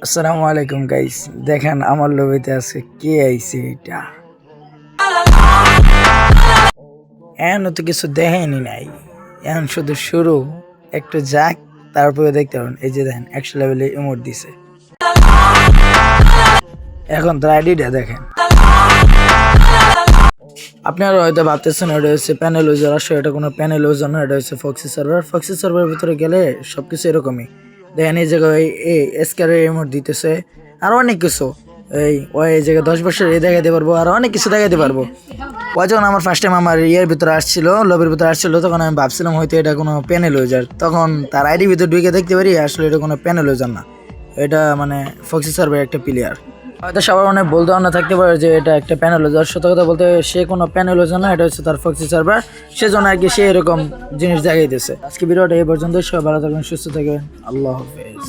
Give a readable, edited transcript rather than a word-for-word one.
আসসালামু আলাইকুম গাইস, দেখেন আমার লবিতে আছে কে আইছে। এটা এখন তো কিছু দেখেনি নাই, এখন শুধু শুরু। একটু যাক, তারপরে দেখতে পারেন। এই যে দেখেন 100 লেভেলে ইমোট দিছে। এখন তো আইডিটা দেখেন। আপনারা হয়তো ভাবতেছেন এটা হচ্ছে প্যানেল ইউজার, আসলে এটা কোনো প্যানেল ইউজার না, এটা হচ্ছে ফক্সি সার্ভার। ফক্সি সার্ভারের ভিতরে গেলে সবকিছু এরকমই দেখেন। এই জায়গায় এই এসকারের ইমোট দিতেছে, আর অনেক কিছু। এই জায়গায় 10 বছর এই দেখাইতে পারবো, আর অনেক কিছু দেখাইতে পারবো। ওই যখন আমার ফার্স্ট টাইম আমার ইয়ের ভিতরে আসছিল, লবির ভিতরে আসছিল, তখন আমি ভাবছিলাম হয়তো এটা কোনো প্যানেল ইউজার। তখন তার আইডি ভিতরে ঢুকে দেখতে পারি আসলে এটা কোনো প্যানেল ইউজার না, এটা মানে ফক্সি সার্ভারের একটা প্লেয়ার। হয়তো সবার অনেক বলতে না থাকতে পারে যে এটা একটা প্যানেল ইউজার। সত্য কথা বলতে সে কোনো প্যানেল ইউজার না, এটা হচ্ছে তার ফক্সি সার্ভার। সেজন্য আর কি সে এরকম জিনিস দেখাইতেছে। আজকে ভিডিওটা এই পর্যন্ত। সবাই ভালো থাকবেন, সুস্থ থাকবেন। আল্লাহ হাফেজ।